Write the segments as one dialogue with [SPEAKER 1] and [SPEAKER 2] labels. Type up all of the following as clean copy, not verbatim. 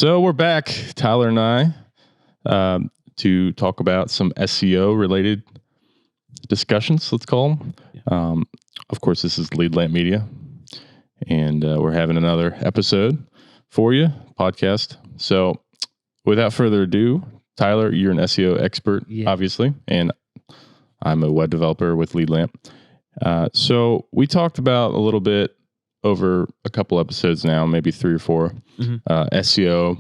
[SPEAKER 1] So we're back, Tyler and I, to talk about some SEO related discussions, let's call them. Yeah. Of course, this is Lead Lamp Media, and we're having another episode for you, podcast. So without further ado, Tyler, you're an SEO expert, obviously, and I'm a web developer with Lead Lamp. So we talked about a little bit over a couple episodes now, maybe 3 or 4, SEO,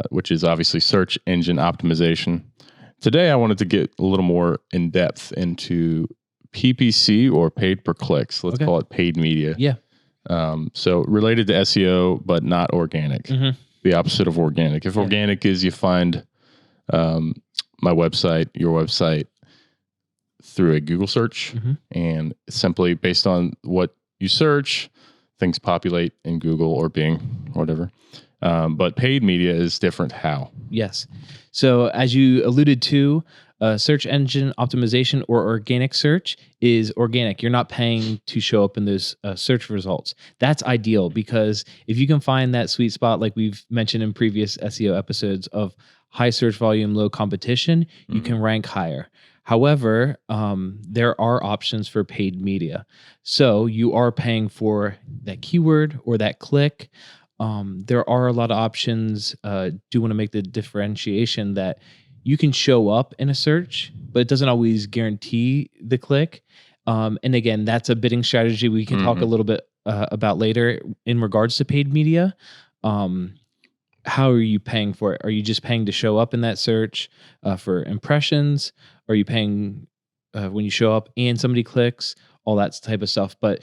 [SPEAKER 1] which is obviously search engine optimization. Today, I wanted to get a little more in depth into PPC or paid per clicks. Let's call it paid media.
[SPEAKER 2] Yeah.
[SPEAKER 1] So related to SEO, but not organic. The opposite of organic. If organic is you find my website, your website through a Google search, and simply based on what you search, things populate in Google or Bing, whatever. But paid media is different. How?
[SPEAKER 2] Yes. So as you alluded to, search engine optimization or organic search is organic. You're not paying to show up in those search results. That's ideal because if you can find that sweet spot, like we've mentioned in previous SEO episodes, of high search volume, low competition, you can rank higher. However, there are options for paid media. So you are paying for that keyword or that click. There are a lot of options. Do want to make the differentiation that you can show up in a search, but it doesn't always guarantee the click. And again, that's a bidding strategy we can talk a little bit about later in regards to paid media. How are you paying for it? Are you just paying to show up in that search for impressions? Are you paying when you show up and somebody clicks? All that type of stuff. But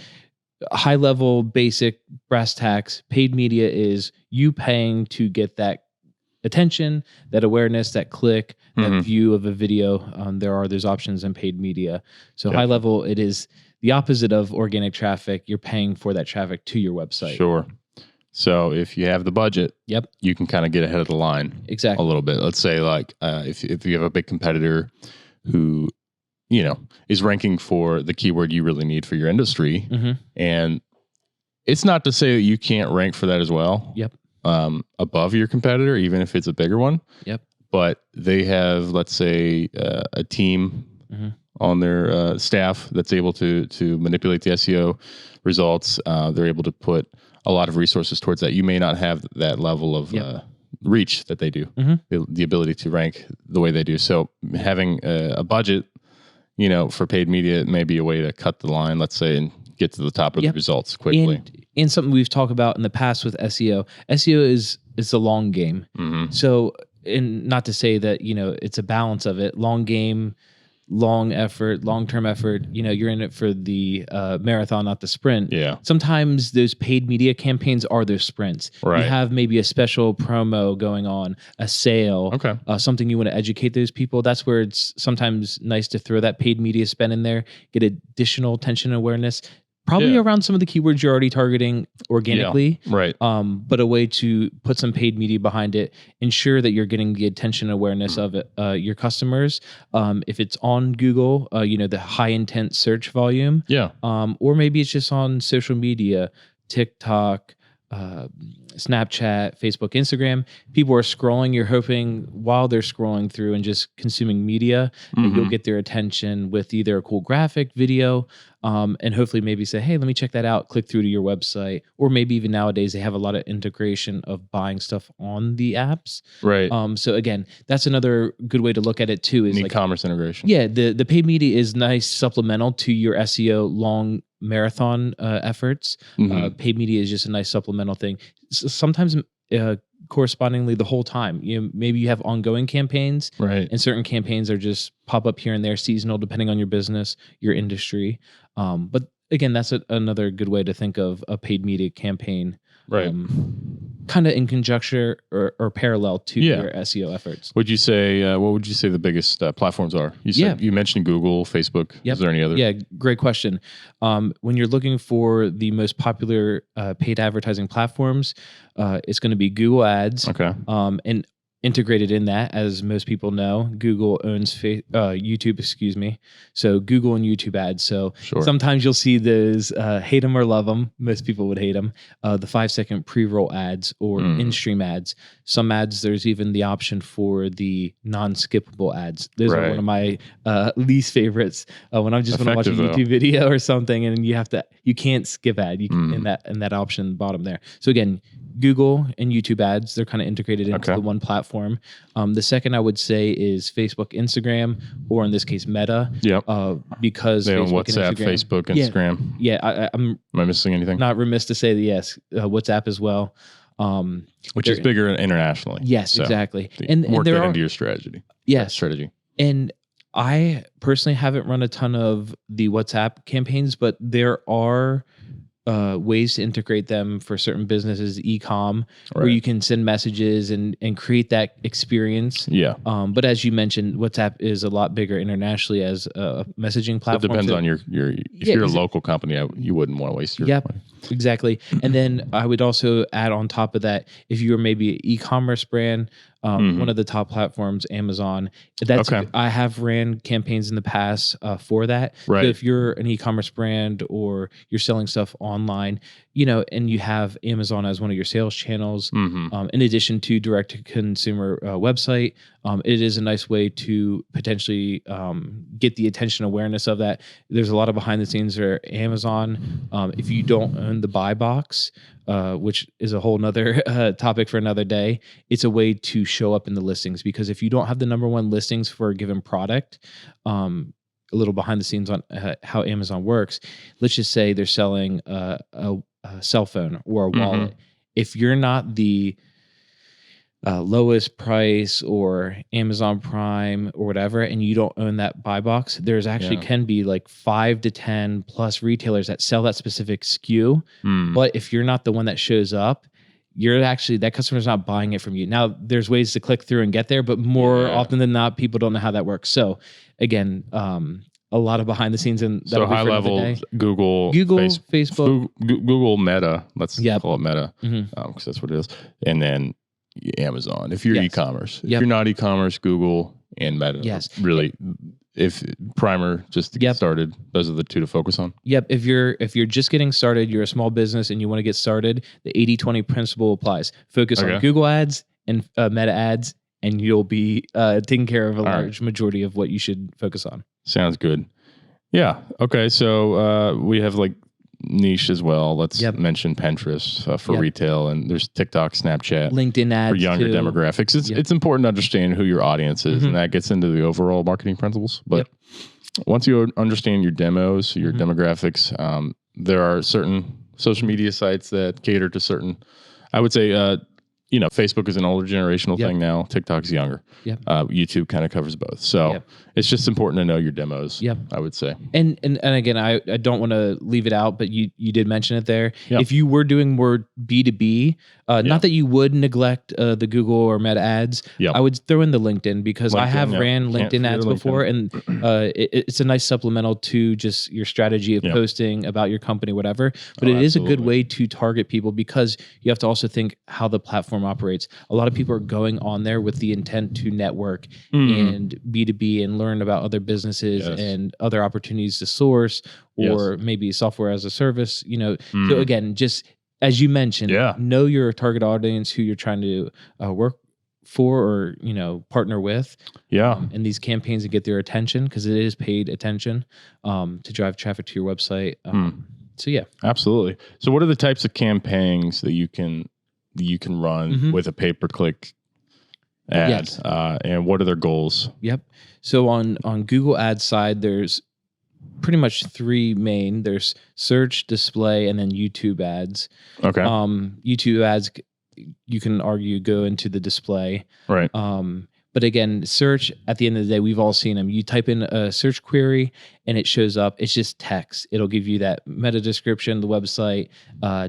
[SPEAKER 2] high level, basic brass tacks, paid media is you paying to get that attention, that awareness, that click, that view of a video. There's options in paid media. So high level, it is the opposite of organic traffic. You're paying for that traffic to your website.
[SPEAKER 1] Sure. So if you have the budget, you can kind of get ahead of the line a little bit. Let's say like if you have a big competitor who, is ranking for the keyword you really need for your industry, and it's not to say that you can't rank for that as well. Above your competitor, even if it's a bigger one. But they have, let's say, a team on their staff that's able to manipulate the SEO results. They're able to put a lot of resources towards that. You may not have that level of reach that they do, the ability to rank the way they do. So having a budget, for paid media may be a way to cut the line, let's say, and get to the top of the results quickly.
[SPEAKER 2] And something we've talked about in the past with SEO. SEO is a long game. So, and not to say that, it's a balance of it. Long game, long effort, long-term effort. You're in it for the marathon, not the sprint. Sometimes those paid media campaigns are those sprints. You have maybe a special promo going on, a sale, something you want to educate those people. That's where it's sometimes nice to throw that paid media spend in there, get additional attention and awareness. Probably around some of the keywords you're already targeting organically, but a way to put some paid media behind it, ensure that you're getting the attention and awareness of it, your customers. If it's on Google, the high intent search volume, or maybe it's just on social media, TikTok, Snapchat, Facebook, Instagram. People are scrolling. You're hoping while they're scrolling through and just consuming media, that you'll get their attention with either a cool graphic, video, and hopefully maybe say, hey, let me check that out, click through to your website. Or maybe even nowadays they have a lot of integration of buying stuff on the apps. So again, that's another good way to look at it too. Is
[SPEAKER 1] e-commerce integration.
[SPEAKER 2] Yeah, the paid media is nice supplemental to your SEO long marathon efforts. Paid media is just a nice supplemental thing. Sometimes correspondingly the whole time. Maybe you have ongoing campaigns, and certain campaigns are just pop up here and there, seasonal, depending on your business, your industry. But again, that's another good way to think of a paid media campaign. Kind of in conjunction or parallel to your SEO efforts.
[SPEAKER 1] Would you say what would you say the biggest platforms are? You mentioned Google, Facebook. Is there any other?
[SPEAKER 2] Yeah, great question. When you're looking for the most popular paid advertising platforms, it's going to be Google Ads. And integrated in that, as most people know, Google owns YouTube, excuse me. So Google and YouTube ads. So sometimes you'll see those hate them or love them. Most people would hate them. The 5-second pre-roll ads or in-stream ads. Some ads, there's even the option for the non-skippable ads. Those are one of my least favorites. When I'm just want to watch a YouTube video or something, and you can't skip ad. You can, in that option at the bottom there. So again, Google and YouTube ads, they're kind of integrated into the one platform. The second I would say is Facebook, Instagram, or in this case, Meta.
[SPEAKER 1] Yep.
[SPEAKER 2] Because
[SPEAKER 1] they
[SPEAKER 2] Facebook
[SPEAKER 1] WhatsApp,
[SPEAKER 2] and Instagram,
[SPEAKER 1] Facebook, Instagram.
[SPEAKER 2] Yeah.
[SPEAKER 1] Am I missing anything?
[SPEAKER 2] Not remiss to say that yes, WhatsApp as well.
[SPEAKER 1] Which is bigger internationally.
[SPEAKER 2] Yes, so exactly. And
[SPEAKER 1] work that into your strategy.
[SPEAKER 2] Yes.
[SPEAKER 1] Strategy.
[SPEAKER 2] And I personally haven't run a ton of the WhatsApp campaigns, but there are ways to integrate them for certain businesses, e-com, where you can send messages and create that experience.
[SPEAKER 1] Yeah.
[SPEAKER 2] But as you mentioned, WhatsApp is a lot bigger internationally as a messaging platform.
[SPEAKER 1] It depends on if you're a local company, you wouldn't want to waste your money.
[SPEAKER 2] Exactly. And then I would also add on top of that, if you were maybe an e-commerce brand, one of the top platforms, Amazon. I have ran campaigns in the past for that.
[SPEAKER 1] Right.
[SPEAKER 2] So if you're an e-commerce brand or you're selling stuff online, and you have Amazon as one of your sales channels, in addition to direct-to-consumer website, it is a nice way to potentially get the attention awareness of that. There's a lot of behind the scenes for Amazon. If you don't own the buy box, which is a whole nother topic for another day, it's a way to show up in the listings, because if you don't have the number one listings for a given product, a little behind the scenes on how Amazon works, let's just say they're selling a cell phone or a wallet. If you're not the lowest price or Amazon Prime or whatever, and you don't own that buy box, there's actually can be like 5 to 10 plus retailers that sell that specific SKU. But if you're not the one that shows up, that customer's not buying it from you. Now there's ways to click through and get there, but more often than not, people don't know how that works. So again, a lot of behind the scenes, and
[SPEAKER 1] so high level Google,
[SPEAKER 2] Facebook,
[SPEAKER 1] Google Meta. Let's call it Meta because that's what it is. And then Amazon. If you're e-commerce, if you're not e-commerce, Google and Meta.
[SPEAKER 2] Yes,
[SPEAKER 1] really. If primer just to get started, those are the two to focus on.
[SPEAKER 2] Yep. If you're just getting started, you're a small business and you want to get started, the 80-20 principle applies. Focus on Google ads and Meta ads, and you'll be taking care of a large majority of what you should focus on.
[SPEAKER 1] Sounds good. Yeah. Okay. So we have like niche as well. Let's mention Pinterest for retail, and there's TikTok, Snapchat,
[SPEAKER 2] LinkedIn ads
[SPEAKER 1] for younger demographics. It's important to understand who your audience is, and that gets into the overall marketing principles. But once you understand your demos, your demographics, there are certain social media sites that cater to certain. I would say, Facebook is an older generational thing now. TikTok's younger. YouTube kind of covers both. So it's just important to know your demos. I would say.
[SPEAKER 2] And again, I don't want to leave it out, but you did mention it there. If you were doing more B2B, not that you would neglect the Google or Meta ads, I would throw in the LinkedIn, because I have ran LinkedIn ads before, and it's a nice supplemental to just your strategy of posting about your company, whatever. But it is a good way to target people, because you have to also think how the platform operates. A lot of people are going on there with the intent to network and B2B and learn about other businesses and other opportunities to source, or maybe software as a service, So again, just as you mentioned, know your target audience, who you're trying to work for or, partner with. In these campaigns, and get their attention, because it is paid attention to drive traffic to your website. So yeah.
[SPEAKER 1] Absolutely. So what are the types of campaigns that you can run with a pay-per-click ad, and what are their goals?
[SPEAKER 2] So on Google Ads side, there's pretty much three main. There's search, display, and then YouTube ads. YouTube ads, you can argue, go into the display.
[SPEAKER 1] Right.
[SPEAKER 2] But again, search, at the end of the day, we've all seen them. You type in a search query and it shows up. It's just text. It'll give you that meta description of the website,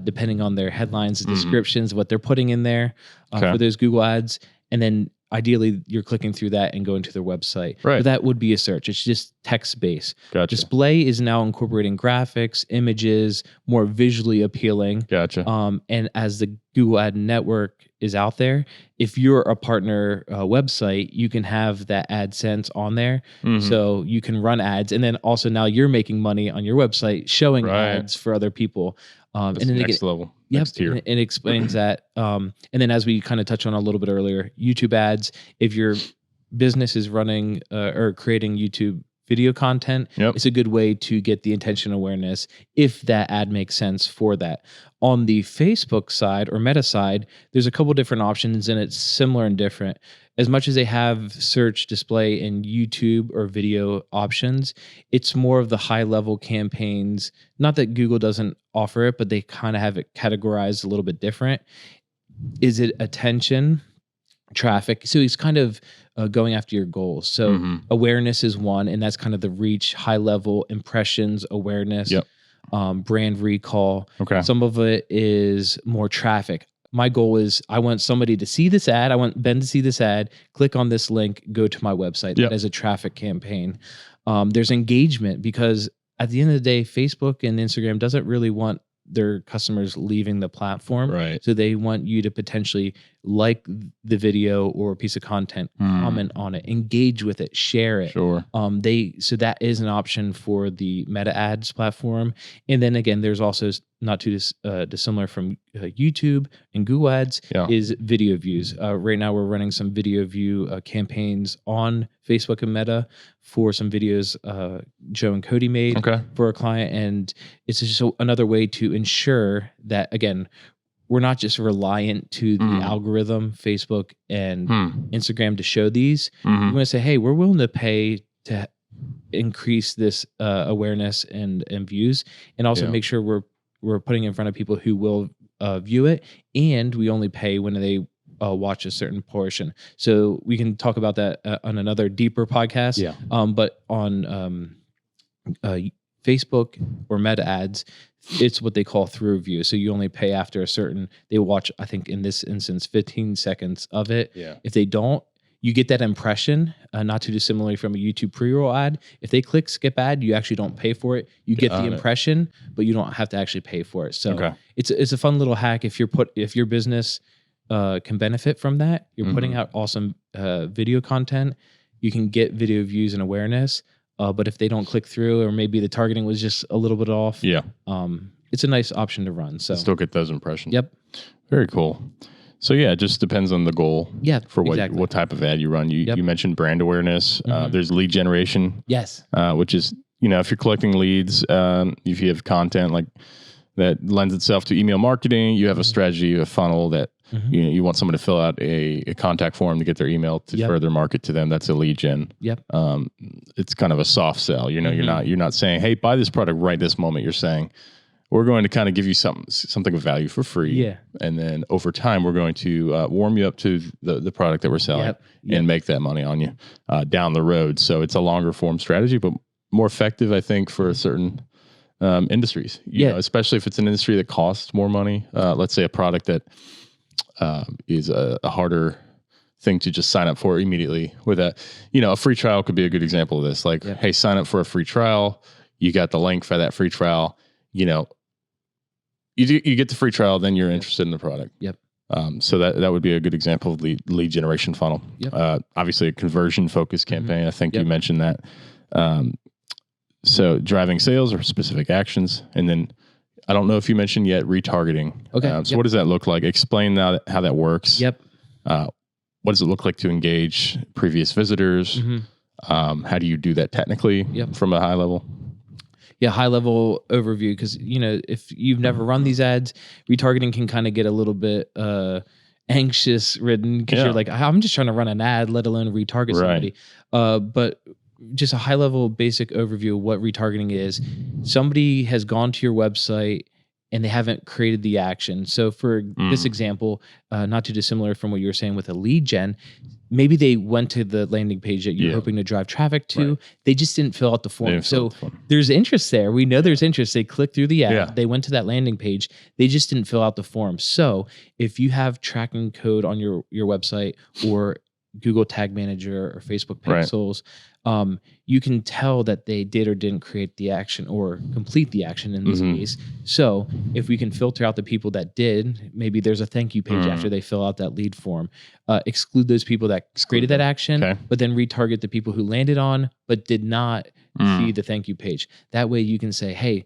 [SPEAKER 2] depending on their headlines, the descriptions, what they're putting in there for those Google ads. And then ideally, you're clicking through that and going to their website.
[SPEAKER 1] Right.
[SPEAKER 2] But that would be a search. It's just text-based.
[SPEAKER 1] Gotcha.
[SPEAKER 2] Display is now incorporating graphics, images, more visually appealing.
[SPEAKER 1] Gotcha.
[SPEAKER 2] And as the Google Ad Network is out there. If you're a partner website, you can have that AdSense on there. So you can run ads. And then also now you're making money on your website showing ads for other people.
[SPEAKER 1] And then next level.
[SPEAKER 2] Yep,
[SPEAKER 1] next tier.
[SPEAKER 2] and it explains that. And then as we kind of touched on a little bit earlier, YouTube ads, if your business is running or creating YouTube video content, it's a good way to get the intention awareness if that ad makes sense for that. On the Facebook side or Meta side, there's a couple different options and it's similar and different. As much as they have search, display, and YouTube or video options, it's more of the high level campaigns. Not that Google doesn't offer it, but they kind of have it categorized a little bit different. Is it attention, traffic? So it's kind of going after your goals. So awareness is one, and that's kind of the reach, high level impressions, awareness, brand recall. Some of it is more traffic. My goal is I want somebody to see this ad. I want Ben to see this ad, click on this link, go to my website. That is a traffic campaign. There's engagement because at the end of the day, Facebook and Instagram doesn't really want their customers leaving the platform. So they want you to potentially like the video or a piece of content, comment on it, engage with it, share it. So that is an option for the Meta Ads platform. And then again, there's also not too dissimilar from YouTube and Google Ads is video views. Right now we're running some video view campaigns on Facebook and Meta for some videos Joe and Cody made for a client. And it's just another way to ensure that, again, we're not just reliant to the algorithm, Facebook and Instagram to show these. We want to say, hey, we're willing to pay to increase this awareness and views, and also make sure we're putting in front of people who will view it, and we only pay when they watch a certain portion. So we can talk about that on another deeper podcast. But on Facebook or Meta Ads, it's what they call through view. So you only pay after a certain, they watch, I think in this instance, 15 seconds of it. If they don't, you get that impression, not too dissimilarly from a YouTube pre-roll ad. If they click skip ad, you actually don't pay for it. You get the impression, but you don't have to actually pay for it. So it's a fun little hack. If your business can benefit from that, you're putting out awesome video content, you can get video views and awareness. But if they don't click through, or maybe the targeting was just a little bit off, it's a nice option to run. So
[SPEAKER 1] still get those impressions. Very cool. So yeah, it just depends on the goal. For what type of ad you run. You mentioned brand awareness. There's lead generation. Which is, if you're collecting leads, if you have content like that lends itself to email marketing, you have a strategy, a funnel that you want someone to fill out a contact form to get their email to further market to them. That's a lead gen. It's kind of a soft sell. You're not saying, hey, buy this product right this moment. You're saying, we're going to kind of give you something of value for free. And then over time, we're going to warm you up to the product that we're selling and make that money on you down the road. So it's a longer form strategy, but more effective, I think, for certain industries. You know, especially if it's an industry that costs more money. Let's say a product that is a harder thing to just sign up for immediately with a free trial could be a good example of this. Like, hey, sign up for a free trial. You got the link for that free trial. You get the free trial, then you're interested in the product. So that would be a good example of lead generation funnel. Obviously, a conversion focused campaign. I think you mentioned that. So driving sales or specific actions, and then I don't know if you mentioned yet retargeting. So what does that look like? Explain how that works. What does it look like to engage previous visitors? How do you do that technically from a high level?
[SPEAKER 2] High level overview, because if you've never run these ads, retargeting can kind of get a little bit anxious ridden, because you're like, I'm just trying to run an ad, let alone retarget somebody. But just a high level basic overview of what retargeting is. Somebody has gone to your website and they haven't created the action. So for this example, not too dissimilar from what you were saying with a lead gen, maybe they went to the landing page that you're hoping to drive traffic to. They just didn't fill out the form. So there's interest there. We know there's interest. They clicked through the ad. They went to that landing page. They just didn't fill out the form. So if you have tracking code on your website, or Google Tag Manager or Facebook
[SPEAKER 1] Right.
[SPEAKER 2] Pixels, you can tell that they did or didn't create the action or complete the action in this case. So if we can filter out the people that did, maybe there's a thank you page after they fill out that lead form. Exclude those people that created that action, but then retarget the people who landed on but did not see the thank you page. That way you can say, hey,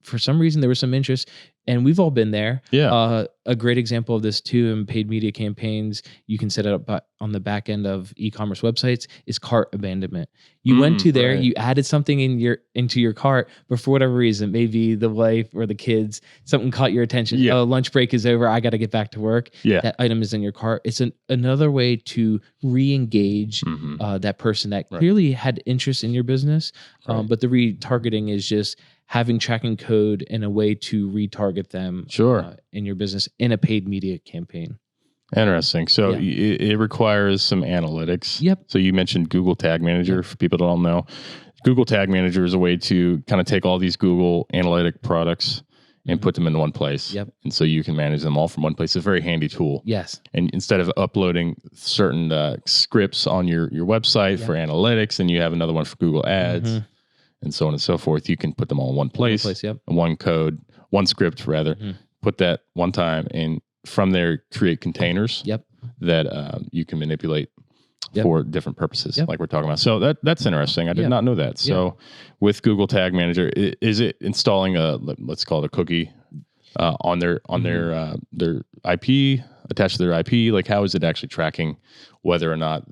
[SPEAKER 2] for some reason there was some interest, and we've all been there.
[SPEAKER 1] Yeah.
[SPEAKER 2] A great example of this too in paid media campaigns, you can set it up on the back end of e-commerce websites, is cart abandonment. You went to there, you added something into your cart, but for whatever reason, maybe the wife or the kids, something caught your attention. Oh, lunch break is over, I got to get back to work. That item is in your cart. It's another way to re-engage that person that clearly had interest in your business. But the retargeting is just having tracking code and a way to retarget them in your business in a paid media campaign.
[SPEAKER 1] Interesting. So it requires some analytics.
[SPEAKER 2] Yep.
[SPEAKER 1] So you mentioned Google Tag Manager. For people that don't know, Google Tag Manager is a way to kind of take all these Google analytic products and put them in one place.
[SPEAKER 2] Yep.
[SPEAKER 1] And so you can manage them all from one place. It's a very handy tool.
[SPEAKER 2] Yes.
[SPEAKER 1] And instead of uploading certain scripts on your website for analytics, and you have another one for Google Ads, and so on and so forth, you can put them all in one place. One code, one script rather. Put that one time, and from there create containers that you can manipulate for different purposes, like we're talking about. So that's interesting. I did not know that. So with Google Tag Manager, is it installing let's call it a cookie on their IP, attached to their IP? Like, how is it actually tracking whether or not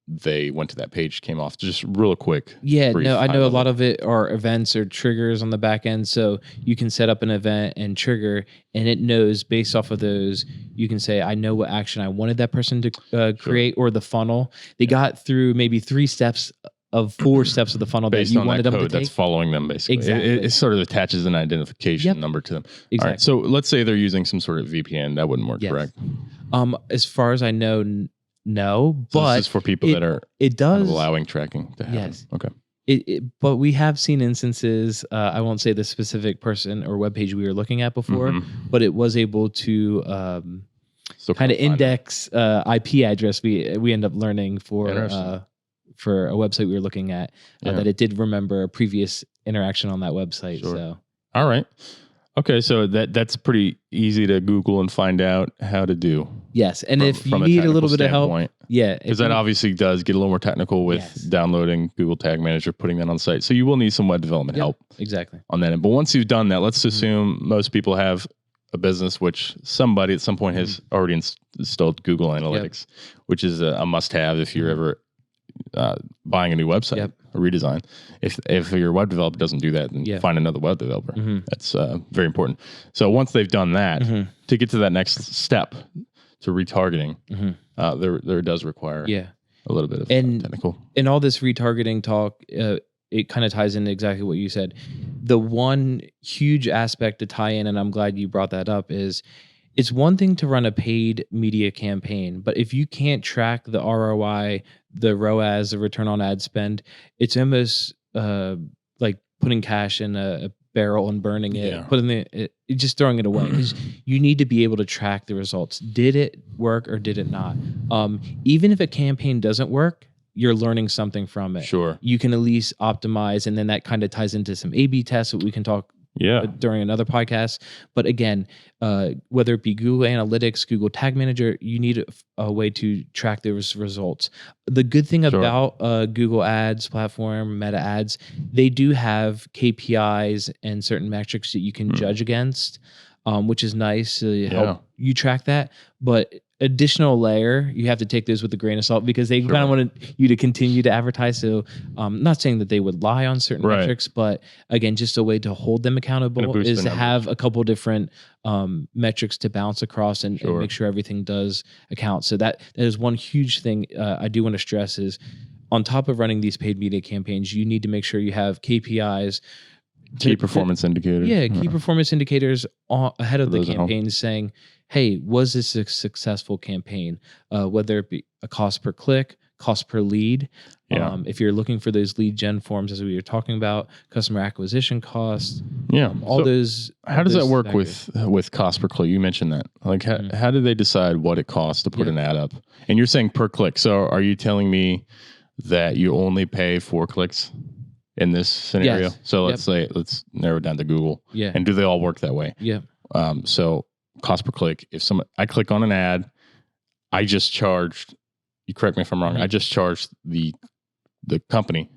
[SPEAKER 1] they went to that page, came off? Just real quick.
[SPEAKER 2] I know a lot of it are events or triggers on the back end. So you can set up an event and trigger, and it knows based off of those, you can say, I know what action I wanted that person to create, or the funnel. They got through maybe 3 steps of 4 steps of the funnel
[SPEAKER 1] based
[SPEAKER 2] that you
[SPEAKER 1] on
[SPEAKER 2] wanted
[SPEAKER 1] that
[SPEAKER 2] them
[SPEAKER 1] code
[SPEAKER 2] to take.
[SPEAKER 1] That's following them, basically.
[SPEAKER 2] Exactly.
[SPEAKER 1] It sort of attaches an identification number to them.
[SPEAKER 2] Exactly.
[SPEAKER 1] All right. So let's say they're using some sort of VPN. That wouldn't work, correct?
[SPEAKER 2] As far as I know, no,
[SPEAKER 1] so
[SPEAKER 2] but
[SPEAKER 1] this is for people that are
[SPEAKER 2] does
[SPEAKER 1] kind of allowing tracking to happen. Okay.
[SPEAKER 2] But we have seen instances. I won't say the specific person or webpage we were looking at before, but it was able to kind of index IP address. We end up learning for a website we were looking at that it did remember a previous interaction on that website. So
[SPEAKER 1] all right. Okay, so that's pretty easy to Google and find out how to do.
[SPEAKER 2] Yes, and if you need a little bit of help,
[SPEAKER 1] because that obviously does get a little more technical with downloading Google Tag Manager, putting that on site. So you will need some web development help on that end. But once you've done that, let's assume most people have a business, which somebody at some point has already installed Google Analytics, which is a must-have if you're ever buying a new website, a redesign. If your web developer doesn't do that, then find another web developer. That's very important. So once they've done that, to get to that next step to retargeting, there does require a little bit of technical.
[SPEAKER 2] In all this retargeting talk, it kind of ties into exactly what you said. The one huge aspect to tie in, and I'm glad you brought that up, is it's one thing to run a paid media campaign, but if you can't track the ROI, the ROAS, the return on ad spend, it's almost like putting cash in a barrel and burning it, just throwing it away. Because you need to be able to track the results. Did it work or did it not? Even if a campaign doesn't work, you're learning something from it.
[SPEAKER 1] Sure.
[SPEAKER 2] You can at least optimize, and then that kind of ties into some A/B tests that we can talk during another podcast. But again, whether it be Google Analytics, Google Tag Manager, you need a way to track those results. The good thing about Google Ads platform, Meta Ads, they do have KPIs and certain metrics that you can judge against, which is nice to help you track that. But additional layer, you have to take those with a grain of salt, because they kind of want you to continue to advertise. So not saying that they would lie on certain metrics, but again, just a way to hold them accountable is to have a couple different metrics to bounce across and make sure everything does account. So that is one huge thing I do want to stress is, on top of running these paid media campaigns, you need to make sure you have KPIs,
[SPEAKER 1] key performance indicators.
[SPEAKER 2] Key performance indicators ahead of the campaign, saying, hey, was this a successful campaign? Whether it be a cost per click, cost per lead.
[SPEAKER 1] Yeah.
[SPEAKER 2] If you're looking for those lead gen forms, as we were talking about, customer acquisition costs, all those.
[SPEAKER 1] How does that work with cost per click? You mentioned that. Like, how do they decide what it costs to put an ad up? And you're saying per click. So are you telling me that you only pay 4 clicks in this scenario?
[SPEAKER 2] Yes.
[SPEAKER 1] So let's narrow it down to Google.
[SPEAKER 2] Yeah.
[SPEAKER 1] And do they all work that way?
[SPEAKER 2] Yeah.
[SPEAKER 1] So cost per click. If I click on an ad, I just charged. You correct me if I'm wrong. I just charged the company.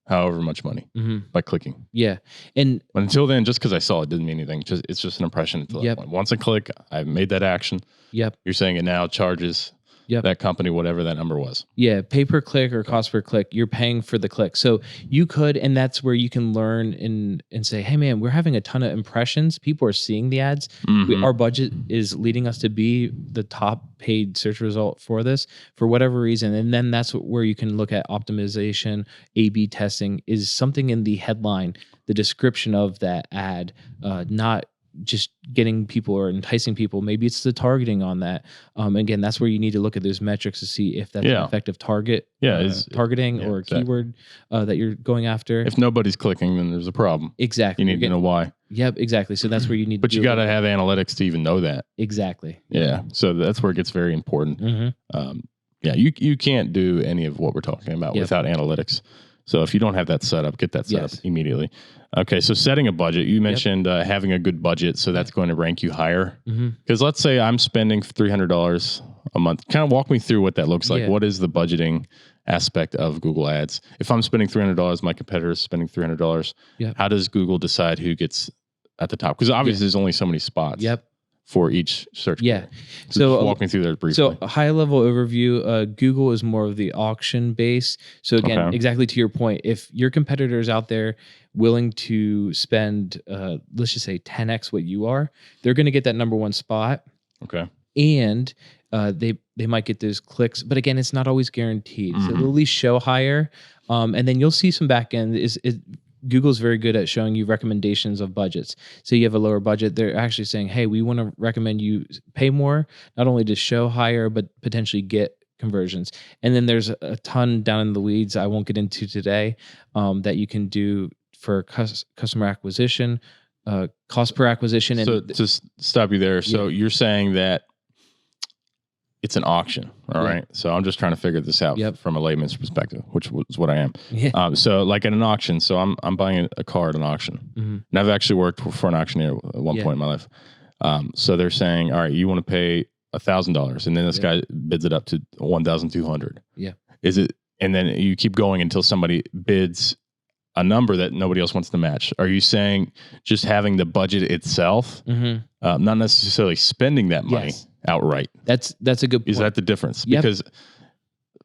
[SPEAKER 1] However much money by clicking.
[SPEAKER 2] Yeah. And
[SPEAKER 1] but until then, just because I saw it didn't mean anything. It's just an impression until that point. Once I click, I've made that action. You're saying it now charges that company whatever that number was.
[SPEAKER 2] Yeah. Pay per click or cost per click. You're paying for the click. So you could, and that's where you can learn and say, hey man, we're having a ton of impressions. People are seeing the ads. Our budget is leading us to be the top paid search result for this for whatever reason. And then that's where you can look at optimization. A/B testing is something in the headline, the description of that ad, not just getting people or enticing people. Maybe it's the targeting on that. Again, that's where you need to look at those metrics to see if that's an effective targeting or keyword that you're going after.
[SPEAKER 1] If nobody's clicking, then there's a problem.
[SPEAKER 2] Exactly.
[SPEAKER 1] You need to know why.
[SPEAKER 2] Yep, exactly. So that's where you need
[SPEAKER 1] but you got to have analytics to even know that.
[SPEAKER 2] Exactly.
[SPEAKER 1] Yeah. So that's where it gets very important. You can't do any of what we're talking about without analytics. So if you don't have that set up, get that set up immediately. Okay, so setting a budget. You mentioned having a good budget, so that's going to rank you higher. Because let's say I'm spending $300 a month. Kind of walk me through what that looks like. What is the budgeting aspect of Google Ads? If I'm spending $300, my competitor is spending $300. How does Google decide who gets at the top? Because obviously there's only so many spots. For each search. So walk me through that briefly.
[SPEAKER 2] So a high level overview, Google is more of the auction base. So again, exactly to your point, if your competitors out there willing to spend, let's just say 10x what you are, they're going to get that number one spot. And they might get those clicks, but again, it's not always guaranteed. So they'll at least show higher. And then you'll see some back end Google's very good at showing you recommendations of budgets. So you have a lower budget, they're actually saying, hey, we want to recommend you pay more, not only to show higher, but potentially get conversions. And then there's a ton down in the weeds I won't get into today that you can do for customer acquisition, cost per acquisition.
[SPEAKER 1] So to stop you there, so you're saying that it's an auction, all right? So I'm just trying to figure this out from a layman's perspective, which is what I am. So like at an auction, so I'm buying a car at an auction. And I've actually worked for an auctioneer at one point in my life. So they're saying, all right, you want to pay $1,000, and then this guy bids it up to $1,200. Is it? And then you keep going until somebody bids a number that nobody else wants to match. Are you saying just having the budget itself, not necessarily spending that money outright?
[SPEAKER 2] That's a good point.
[SPEAKER 1] Is that the difference? Because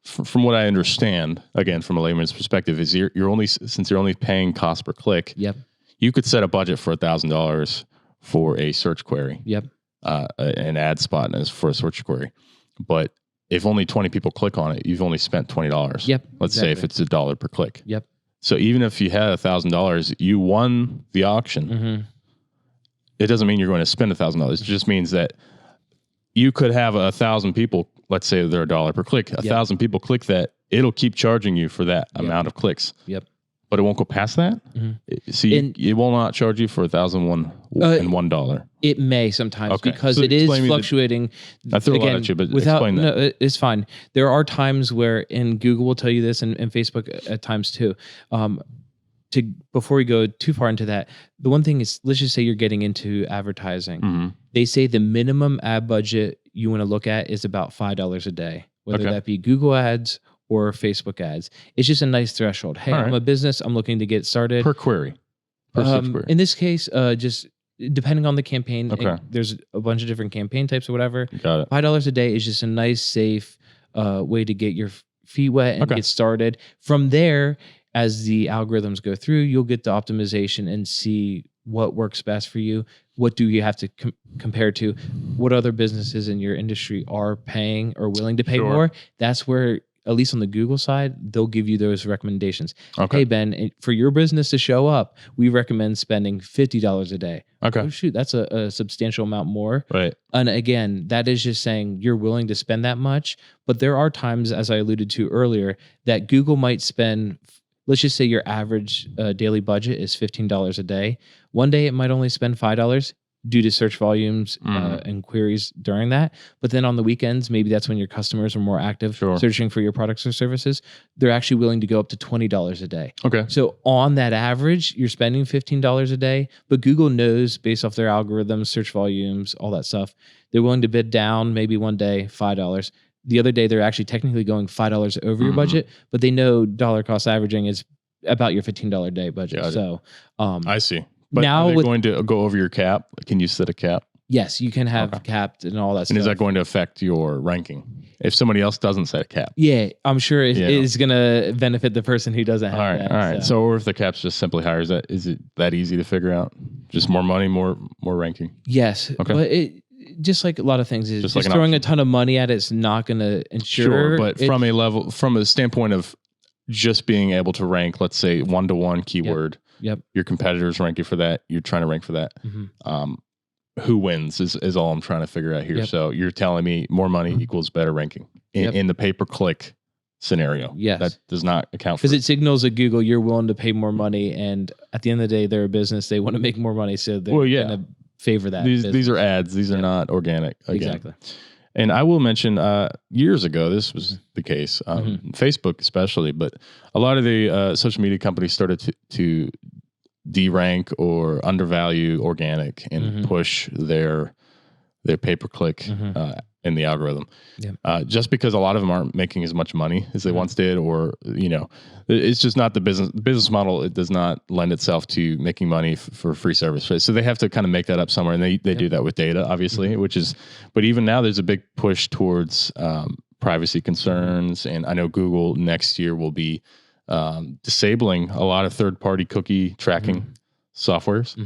[SPEAKER 1] from what I understand, again, from a layman's perspective, is you're only paying cost per click. You could set a budget for $1,000 for a search query. An ad spot for a search query. But if only 20 people click on it, you've only spent $20. Let's say if it's $1 per click. So even if you had $1,000, you won the auction. It doesn't mean you're going to spend $1,000. It just means that you could have 1,000 people. Let's say they're $1 per click. 1,000 people click that. It'll keep charging you for that amount of clicks. But it won't go past that. See, it will not charge you for $1,001.
[SPEAKER 2] It may sometimes because it is fluctuating.
[SPEAKER 1] I threw a lot at you, but explain that.
[SPEAKER 2] No, it's fine. There are times where, and Google will tell you this, and Facebook at times too. Before we go too far into that, the one thing is, let's just say you're getting into advertising. They say the minimum ad budget you want to look at is about $5 a day, whether that be Google ads or Facebook ads. It's just a nice threshold. Hey, I'm a business. I'm looking to get started.
[SPEAKER 1] Per query. Per query.
[SPEAKER 2] In this case, just depending on the campaign, there's a bunch of different campaign types or whatever.
[SPEAKER 1] Got it.
[SPEAKER 2] $5 a day is just a nice, safe way to get your feet wet and get started. From there, as the algorithms go through, you'll get the optimization and see what works best for you. What do you have to compare to? What other businesses in your industry are paying or willing to pay more? That's where at least on the Google side, they'll give you those recommendations.
[SPEAKER 1] Okay.
[SPEAKER 2] Hey, Ben, for your business to show up, we recommend spending $50 a day.
[SPEAKER 1] Okay.
[SPEAKER 2] Oh, shoot, that's a substantial amount more.
[SPEAKER 1] Right.
[SPEAKER 2] And again, that is just saying you're willing to spend that much. But there are times, as I alluded to earlier, that Google might spend, let's just say your average daily budget is $15 a day. One day it might only spend $5 due to search volumes and queries during that. But then on the weekends, maybe that's when your customers are more active searching for your products or services. They're actually willing to go up to $20 a day.
[SPEAKER 1] Okay.
[SPEAKER 2] So on that average, you're spending $15 a day, but Google knows based off their algorithms, search volumes, all that stuff, they're willing to bid down maybe one day, $5. The other day, they're actually technically going $5 over your budget, but they know dollar cost averaging is about your $15 a day budget. So
[SPEAKER 1] I see. But
[SPEAKER 2] now
[SPEAKER 1] are they going to go over your cap? Can you set a cap?
[SPEAKER 2] Yes, you can have capped and all that stuff.
[SPEAKER 1] And is that going to affect your ranking if somebody else doesn't set a cap?
[SPEAKER 2] Yeah, I'm sure it is going to benefit the person who doesn't have that.
[SPEAKER 1] All right. So, or if the cap's just simply higher, is it that easy to figure out? Just more money, more ranking?
[SPEAKER 2] Yes. Okay. But it, just like a lot of things, is just like throwing a ton of money at it's not going to ensure.
[SPEAKER 1] Sure, but from a standpoint of just being able to rank, let's say 1-to-1 keyword.
[SPEAKER 2] Yep.
[SPEAKER 1] Your competitors rank you for that. You're trying to rank for that. Who wins is all I'm trying to figure out here. Yep. So you're telling me more money equals better ranking in the pay-per-click scenario.
[SPEAKER 2] Yes.
[SPEAKER 1] That does not account for
[SPEAKER 2] because it signals at Google you're willing to pay more money, and at the end of the day, they're a business. They want to make more money, so they're going to favor that.
[SPEAKER 1] These are ads. These are not organic. Again.
[SPEAKER 2] Exactly.
[SPEAKER 1] And I will mention, years ago, this was the case, Facebook especially, but a lot of the social media companies started to derank or undervalue organic and push their pay-per-click in the algorithm. Yep. Just because a lot of them aren't making as much money as they once did, or, it's just not the business model. It does not lend itself to making money for free service. Right? So they have to kind of make that up somewhere. And they do that with data, obviously, but even now there's a big push towards privacy concerns. And I know Google next year will be disabling a lot of third-party cookie tracking softwares.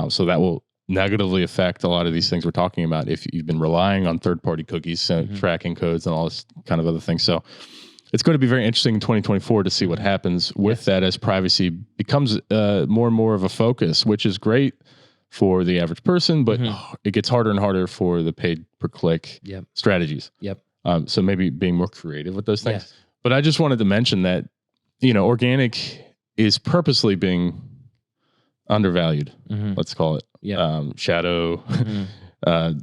[SPEAKER 1] So that will negatively affect a lot of these things we're talking about if you've been relying on third-party cookies, tracking codes and all this kind of other things. So it's going to be very interesting in 2024 to see what happens with that as privacy becomes more and more of a focus, which is great for the average person, but it gets harder and harder for the paid-per-click strategies. So maybe being more creative with those things. But I just wanted to mention that, organic is purposely being undervalued, let's call it. Shadow,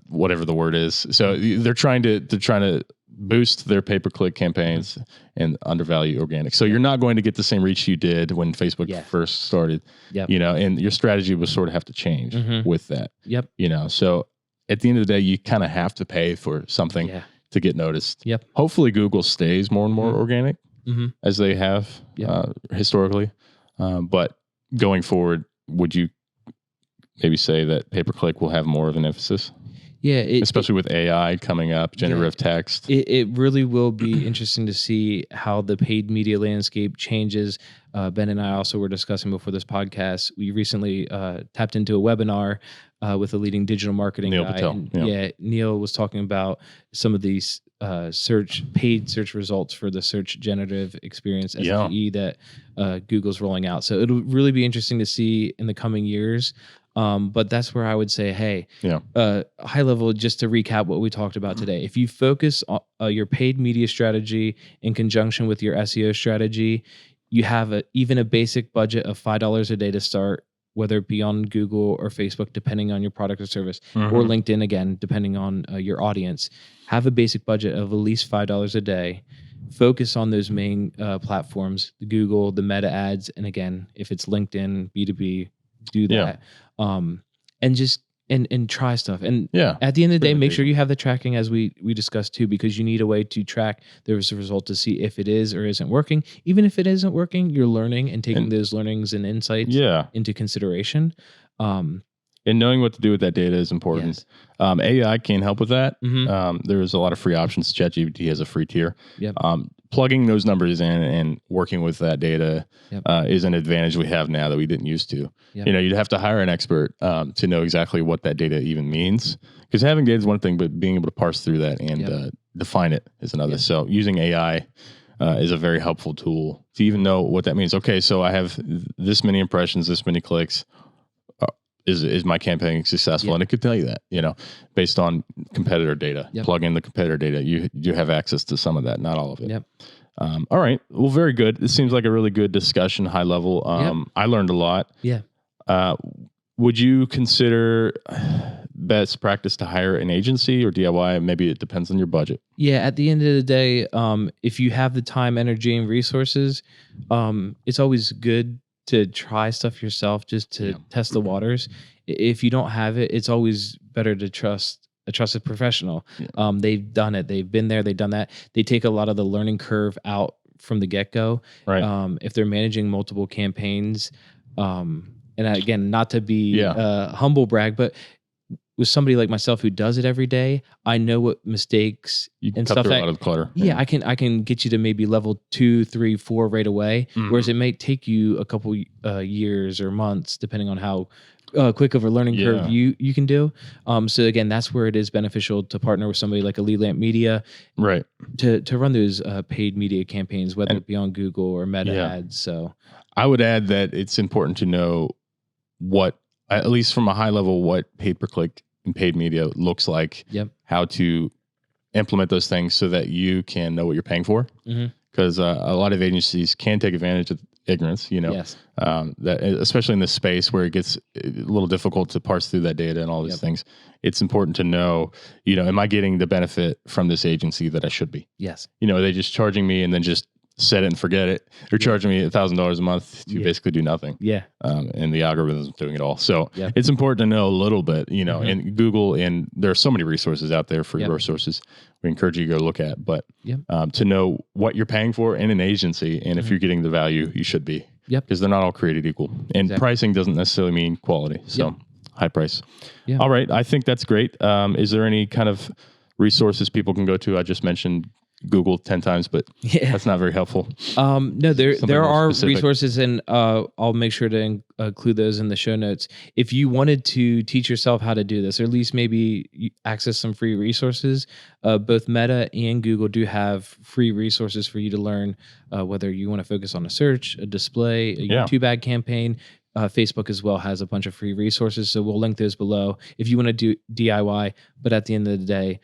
[SPEAKER 1] whatever the word is. So they're trying to boost their pay-per-click campaigns and undervalue organic. So you're not going to get the same reach you did when Facebook first started. And your strategy will sort of have to change with that. So at the end of the day, you kind of have to pay for something to get noticed. Hopefully Google stays more and more organic as they have historically. But going forward, would you maybe say that pay-per-click will have more of an emphasis? Especially with AI coming up, generative text.
[SPEAKER 2] It really will be interesting to see how the paid media landscape changes. Ben and I also were discussing before this podcast. We recently tapped into a webinar with a leading digital marketing
[SPEAKER 1] Neil
[SPEAKER 2] guy.
[SPEAKER 1] Patel.
[SPEAKER 2] And, Neil was talking about some of these paid search results for the search generative experience SGE that Google's rolling out. So it'll really be interesting to see in the coming years. But that's where I would say, hey, high level, just to recap what we talked about today. If you focus on your paid media strategy in conjunction with your SEO strategy, you have even a basic budget of $5 a day to start, whether it be on Google or Facebook, depending on your product or service, or LinkedIn, again, depending on your audience. Have a basic budget of at least $5 a day. Focus on those main platforms, the Google, the meta ads, and again, if it's LinkedIn, B2B, do that. And just and try stuff. And at the end of the day, make sure you have the tracking as we discussed too, because you need a way to track the result to see if it is or isn't working. Even if it isn't working, you're learning and taking those learnings and insights into consideration.
[SPEAKER 1] And knowing what to do with that data is important. AI can help with that. There's a lot of free options. ChatGPT has a free tier. Plugging those numbers in and working with that data is an advantage we have now that we didn't used to. You'd have to hire an expert to know exactly what that data even means. Because having data is one thing, but being able to parse through that and define it is another. So using AI is a very helpful tool to even know what that means. Okay, so I have this many impressions, this many clicks. Is my campaign successful? And it could tell you that, based on competitor data. Plug in the competitor data. You have access to some of that, not all of it. All right. Well, very good. This seems like a really good discussion, high level. I learned a lot. Would you consider best practice to hire an agency or DIY? Maybe it depends on your budget.
[SPEAKER 2] Yeah. At the end of the day, if you have the time, energy, and resources, it's always good to try stuff yourself just to test the waters. If you don't have it, it's always better to trust a trusted professional. They've done it. They've been there. They've done that. They take a lot of the learning curve out from the get-go.
[SPEAKER 1] Right.
[SPEAKER 2] If they're managing multiple campaigns, and again, not to be humble brag, but with somebody like myself who does it every day, I know what mistakes and stuff
[SPEAKER 1] a lot of clutter.
[SPEAKER 2] I can get you to maybe level 2, 3, 4 right away. Whereas it may take you a couple years or months, depending on how quick of a learning curve you can do. So again, that's where it is beneficial to partner with somebody like a Lead Lamp Media,
[SPEAKER 1] right?
[SPEAKER 2] To run those paid media campaigns, whether it be on Google or Meta ads. So
[SPEAKER 1] I would add that it's important to know what, at least from a high level, what pay-per-click and paid media looks like, how to implement those things so that you can know what you're paying for. Because a lot of agencies can take advantage of ignorance, that especially in this space where it gets a little difficult to parse through that data and all these things. It's important to know, am I getting the benefit from this agency that I should be?
[SPEAKER 2] Yes.
[SPEAKER 1] Are they just charging me and then just set it and forget it? They're charging me $1,000 a month to basically do nothing. And the algorithm's doing it all. So it's important to know a little bit, and Google, and there are so many resources out there, free resources we encourage you to go look at, but to know what you're paying for in an agency, and if you're getting the value you should be, because they're not all created equal, and pricing doesn't necessarily mean quality. So high price. All right. I think that's great. Is there any kind of resources people can go to? I just mentioned Google 10 times, but that's not very helpful.
[SPEAKER 2] No, there are resources, and I'll make sure to include those in the show notes. If you wanted to teach yourself how to do this, or at least maybe access some free resources, both Meta and Google do have free resources for you to learn, whether you want to focus on a search, a display, a YouTube ad campaign. Facebook as well has a bunch of free resources, so we'll link those below if you want to do DIY. But at the end of the day,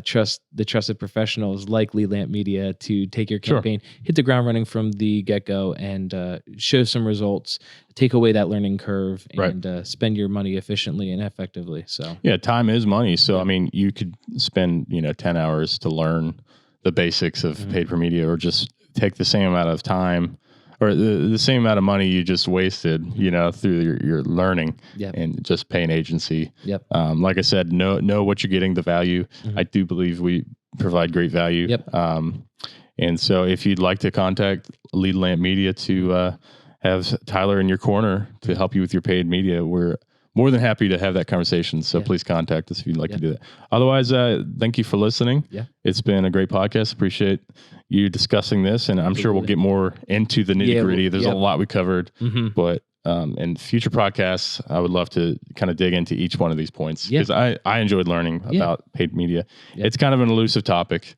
[SPEAKER 2] trust the trusted professionals like Lead Lamp Media to take your campaign, hit the ground running from the get-go, and show some results, take away that learning curve, and spend your money efficiently and effectively. So
[SPEAKER 1] time is money. So I mean, you could spend 10 hours to learn the basics of paid per media, or just take the same amount of time or the same amount of money you just wasted, through your learning, and just pay an agency. Like I said, know what you're getting, the value. I do believe we provide great value. And so if you'd like to contact Lead Lamp Media to have Tyler in your corner to help you with your paid media, we're more than happy to have that conversation. So please contact us if you'd like to do that. Otherwise, thank you for listening. It's been a great podcast. Appreciate you discussing this, and I'm sure we'll get more into the nitty gritty. There's a lot we covered, but in future podcasts, I would love to kind of dig into each one of these points, because I enjoyed learning about paid media. It's kind of an elusive topic.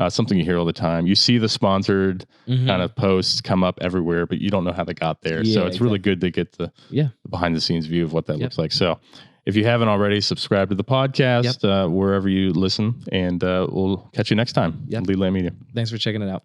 [SPEAKER 1] Something you hear all the time. You see the sponsored kind of posts come up everywhere, but you don't know how they got there. So it's really good to get the behind the scenes view of what that looks like. So if you haven't already, subscribe to the podcast wherever you listen, and we'll catch you next time. Lead Lamp Media.
[SPEAKER 2] Thanks for checking it out.